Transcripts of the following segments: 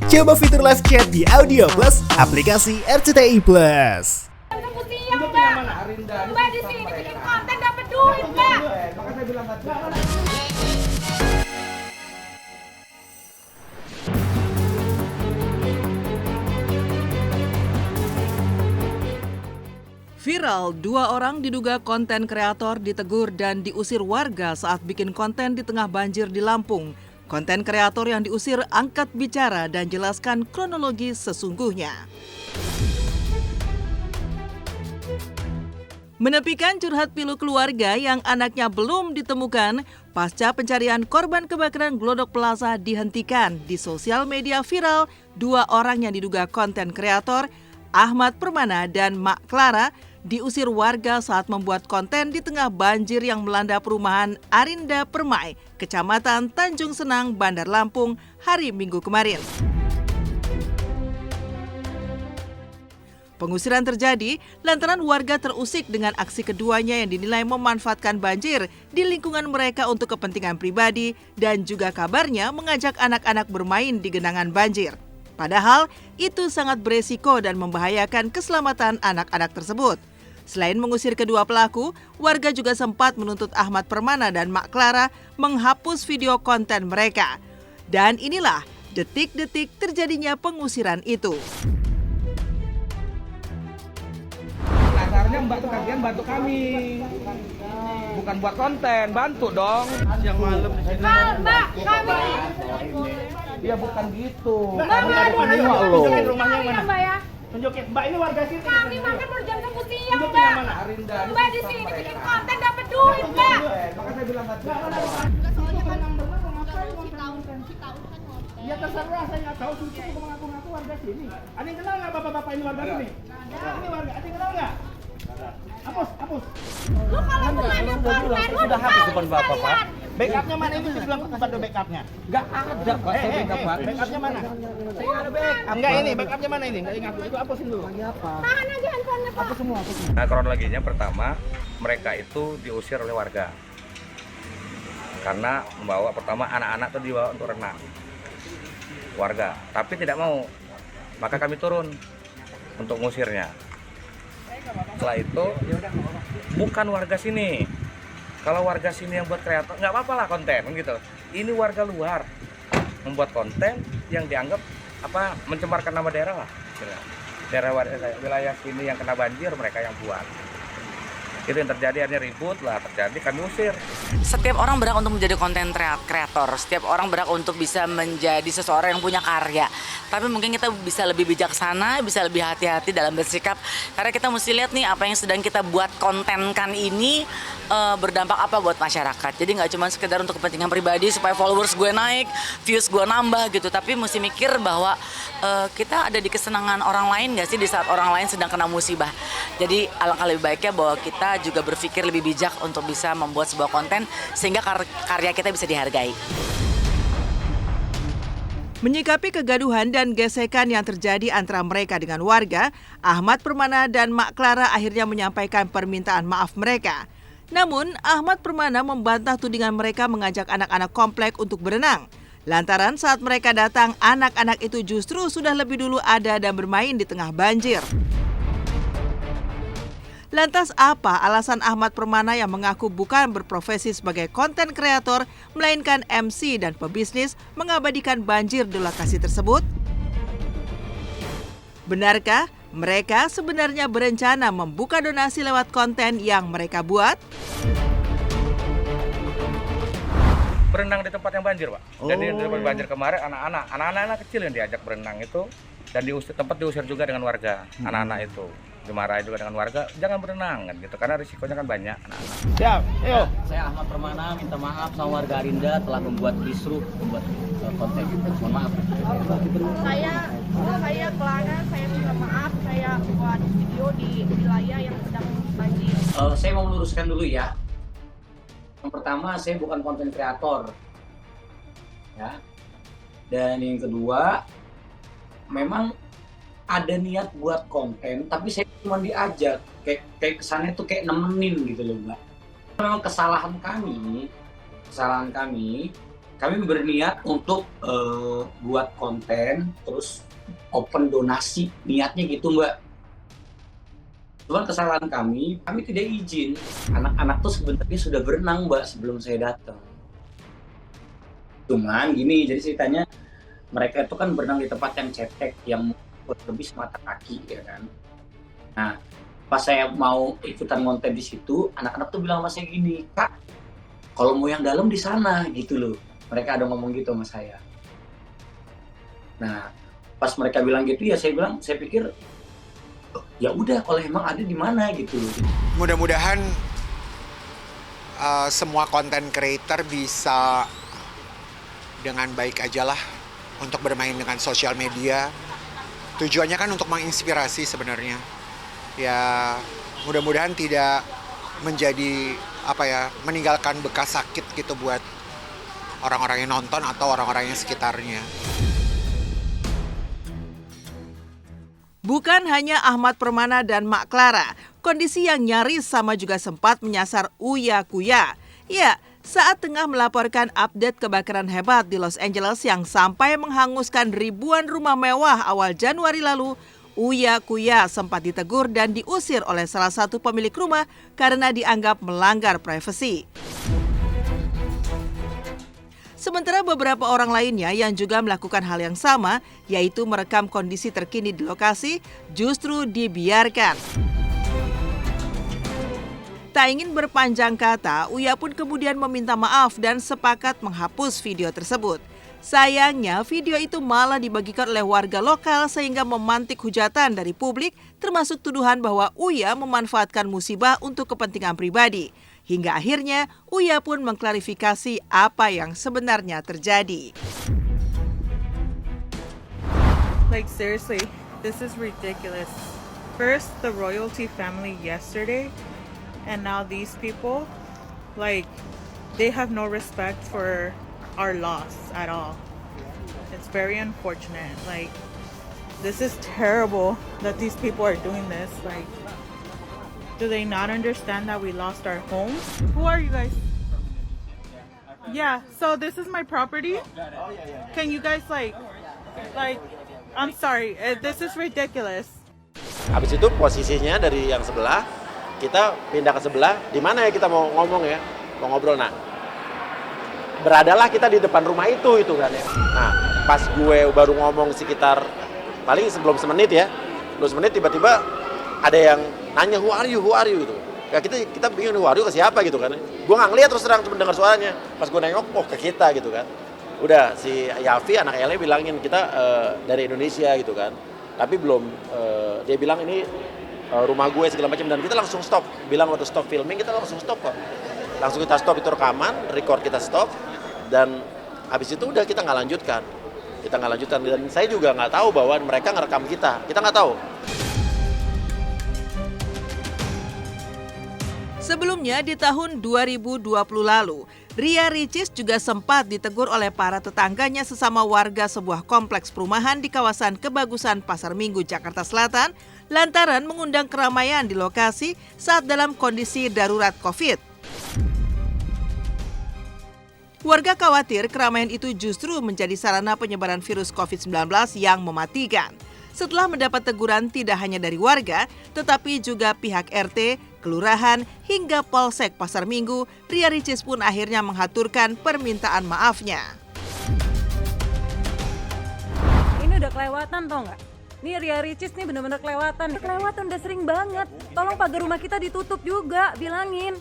Coba fitur live chat di Audio Plus, aplikasi RCTI Plus. Mbak di sini bikin konten dapat duit, Mbak. Viral, 2 orang diduga konten kreator ditegur dan diusir warga saat bikin konten di tengah banjir di Lampung. Konten kreator yang diusir angkat bicara dan jelaskan kronologi sesungguhnya. Menepikan curhat pilu keluarga yang anaknya belum ditemukan, pasca pencarian korban kebakaran Glodok Plaza dihentikan. Di sosial media viral, 2 orang yang diduga konten kreator, Ahmad Permana dan Mak Clara, diusir warga saat membuat konten di tengah banjir yang melanda perumahan Arinda Permai, Kecamatan Tanjung Senang, Bandar Lampung, hari Minggu kemarin. Pengusiran terjadi lantaran warga terusik dengan aksi keduanya yang dinilai memanfaatkan banjir di lingkungan mereka untuk kepentingan pribadi dan juga kabarnya mengajak anak-anak bermain di genangan banjir. Padahal itu sangat beresiko dan membahayakan keselamatan anak-anak tersebut. Selain mengusir kedua pelaku, warga juga sempat menuntut Ahmad Permana dan Mak Clara menghapus video konten mereka. Dan inilah detik-detik terjadinya pengusiran itu. Kasarnya Mbak tuh kalian bantu kami, bukan buat konten, bantu dong. Yang malam di sini. Mbak, kami. Ya bukan gitu. Mbak, Tunjukin rumahnya yang mana? Mbak ya. Tunjukin, Mbak ini warga sini. Kami makan berjam ke siang, Tunjukin yang Mbak. mana? Arinda. Mbak di sini bikin konten dapat duit, Mbak. Maka saya bilang nggak. Soalnya kan Ya terserah, saya nggak tahu. Cucu aku mengaku-ngaku warga sini. Ada yang kenal nggak bapak-bapak ini warga sini? Ini warga. Ada yang kenal nggak? Hapus. Lu kalau bukannya konten, lu Sudah hapus depan tahu bapak, Pak. sekalian. Backupnya mana ini? Saya bilang kepada backupnya. Nggak ada, Pak. Saya backup, Pak. Backupnya mana? Saya nggak ada backup. Enggak ini, backupnya mana ini? Nggak ingat. Itu hapusin dulu. Tahan aja handphonenya, Pak. Hapus semua. Nah, kronologinya pertama, mereka itu diusir oleh warga. Karena membawa pertama anak-anak itu dibawa untuk renang. Warga, tapi tidak mau. Maka kami turun untuk mengusirnya. Setelah itu bukan warga sini. Kalau warga sini yang buat kreator, nggak apa-apa lah konten gitu. Ini warga luar membuat konten yang dianggap mencemarkan nama daerah lah. Daerah wilayah sini yang kena banjir mereka yang buat. Itu yang terjadi, akhirnya ribut lah terjadi, kami usir. Setiap orang berhak untuk menjadi konten kreator, setiap orang berhak untuk bisa menjadi seseorang yang punya karya. Tapi mungkin kita bisa lebih bijaksana, bisa lebih hati-hati dalam bersikap. Karena kita mesti lihat nih apa yang sedang kita buat kontenkan ini berdampak apa buat masyarakat. Jadi nggak cuma sekedar untuk kepentingan pribadi supaya followers gue naik, views gue nambah gitu. Tapi mesti mikir bahwa kita ada di kesenangan orang lain nggak sih di saat orang lain sedang kena musibah. Jadi alangkah lebih baiknya bahwa kita juga berpikir lebih bijak untuk bisa membuat sebuah konten sehingga karya kita bisa dihargai. Menyikapi kegaduhan dan gesekan yang terjadi antara mereka dengan warga, Ahmad Permana dan Mak Clara akhirnya menyampaikan permintaan maaf mereka. Namun, Ahmad Permana membantah tudingan mereka mengajak anak-anak komplek untuk berenang. Lantaran saat mereka datang, anak-anak itu justru sudah lebih dulu ada dan bermain di tengah banjir. Lantas apa alasan Ahmad Permana yang mengaku bukan berprofesi sebagai konten kreator, melainkan MC dan pebisnis mengabadikan banjir di lokasi tersebut? Benarkah mereka sebenarnya berencana membuka donasi lewat konten yang mereka buat? Berenang di tempat yang banjir, Pak. Jadi di tempat banjir kemarin anak-anak kecil yang diajak berenang itu dan diusir juga dengan warga. Anak-anak itu dimarahin juga dengan warga, jangan berenang kan gitu karena risikonya kan banyak anak-anak. Siap, ayo. Saya Ahmad Permana minta maaf sama warga Arinda telah membuat konten. Mohon maaf. Saya Clara, saya minta maaf saya buat video di wilayah yang sedang banjir. Saya mau meluruskan dulu ya. Yang pertama, saya bukan konten kreator. Ya. Dan yang kedua, memang ada niat buat konten, tapi saya cuma diajak, kayak kesannya tuh kayak nemenin gitu loh, Mbak. Memang kesalahan kami kami berniat untuk buat konten, terus open donasi, niatnya gitu Mbak. Cuman kesalahan kami tidak izin. Anak-anak tuh sebenarnya sudah berenang Mbak sebelum saya datang. Cuman gini, jadi ceritanya mereka itu kan berenang di tempat yang cetek, yang lebih semata kaki ya kan. Nah, pas saya mau ikutan konten di situ, anak-anak tuh bilang sama saya gini, Kak, kalau mau yang dalam di sana gitu loh. Mereka ada ngomong gitu sama saya. Nah, pas mereka bilang gitu ya saya pikir ya udah kalau emang ada di mana gitu loh. Mudah-mudahan semua content creator bisa dengan baik aja lah untuk bermain dengan sosial media. Tujuannya kan untuk menginspirasi sebenarnya. Ya mudah-mudahan tidak menjadi meninggalkan bekas sakit gitu buat orang-orang yang nonton atau orang-orang yang sekitarnya. Bukan hanya Ahmad Permana dan Mak Clara, kondisi yang nyaris sama juga sempat menyasar Uya Kuya. Ya, saat tengah melaporkan update kebakaran hebat di Los Angeles yang sampai menghanguskan ribuan rumah mewah awal Januari lalu, Uya Kuya sempat ditegur dan diusir oleh salah satu pemilik rumah karena dianggap melanggar privasi. Sementara beberapa orang lainnya yang juga melakukan hal yang sama, yaitu merekam kondisi terkini di lokasi, justru dibiarkan. Tak ingin berpanjang kata, Uya pun kemudian meminta maaf dan sepakat menghapus video tersebut. Sayangnya, video itu malah dibagikan oleh warga lokal sehingga memantik hujatan dari publik, termasuk tuduhan bahwa Uya memanfaatkan musibah untuk kepentingan pribadi. Hingga akhirnya, Uya pun mengklarifikasi apa yang sebenarnya terjadi. Like seriously, this is ridiculous. First, the royalty family yesterday, and now these people, like, they have no respect for our loss at all. It's very unfortunate. Like, this is terrible that these people are doing this. Like, do they not understand that we lost our homes? Who are you guys? Yeah, so this is my property. Can you guys like, I'm sorry, this is ridiculous. Habis itu posisinya dari yang sebelah, kita pindah ke sebelah, di mana ya kita mau ngomong ya, mau ngobrol. Nah, beradalah kita di depan rumah itu kan ya. Nah, pas gue baru ngomong sekitar, paling sebelum semenit tiba-tiba ada yang nanya who are you gitu. Ya kita bingung who are you ke siapa gitu kan. Gue nggak ngeliat terus terang, cuma dengar suaranya. Pas gue nengok, oh ke kita gitu kan. Udah si Yafi anak Ele bilangin kita dari Indonesia gitu kan. Tapi belum dia bilang ini rumah gue segala macam dan kita langsung stop. Bilang waktu stop filming kita langsung stop kok. Langsung kita stop itu rekaman, record kita stop dan habis itu udah kita nggak lanjutkan. Dan saya juga nggak tahu bahwa mereka ngerekam kita nggak tahu. Sebelumnya di tahun 2020 lalu, Ria Ricis juga sempat ditegur oleh para tetangganya sesama warga sebuah kompleks perumahan di kawasan Kebagusan Pasar Minggu, Jakarta Selatan, lantaran mengundang keramaian di lokasi saat dalam kondisi darurat COVID. Warga khawatir keramaian itu justru menjadi sarana penyebaran virus COVID-19 yang mematikan. Setelah mendapat teguran tidak hanya dari warga, tetapi juga pihak RT, kelurahan, hingga Polsek Pasar Minggu, Ria Ricis pun akhirnya menghaturkan permintaan maafnya. Ini udah kelewatan tau nggak? Nih Ria Ricis nih bener-bener kelewatan. Kelewatan udah sering banget. Tolong pagar rumah kita ditutup juga, bilangin.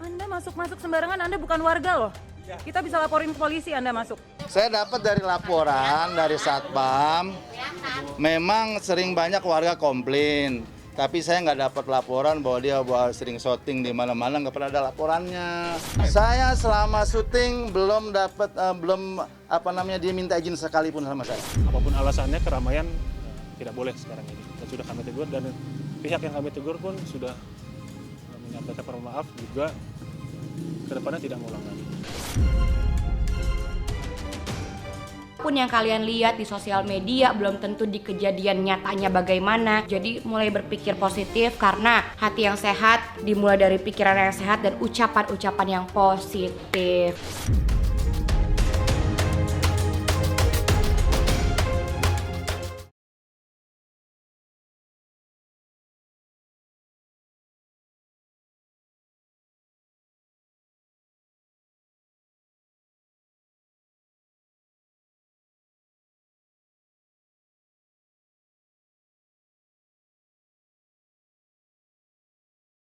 Anda masuk-masuk sembarangan, Anda bukan warga loh. Kita bisa laporin ke polisi Anda masuk. Saya dapat dari laporan dari Satpam, memang sering banyak warga komplain. Tapi saya nggak dapat laporan bahwa dia sering syuting di mana-mana, nggak pernah ada laporannya. Saya selama syuting belum diminta izin sekalipun sama saya. Apapun alasannya, keramaian tidak boleh sekarang ini. Dan sudah kami tegur dan pihak yang kami tegur pun sudah menyampaikan permohonan maaf juga kedepannya tidak mengulang lagi. apapun yang kalian lihat di sosial media belum tentu di kejadian nyatanya bagaimana. Jadi mulai berpikir positif, karena hati yang sehat dimulai dari pikiran yang sehat dan ucapan-ucapan yang positif.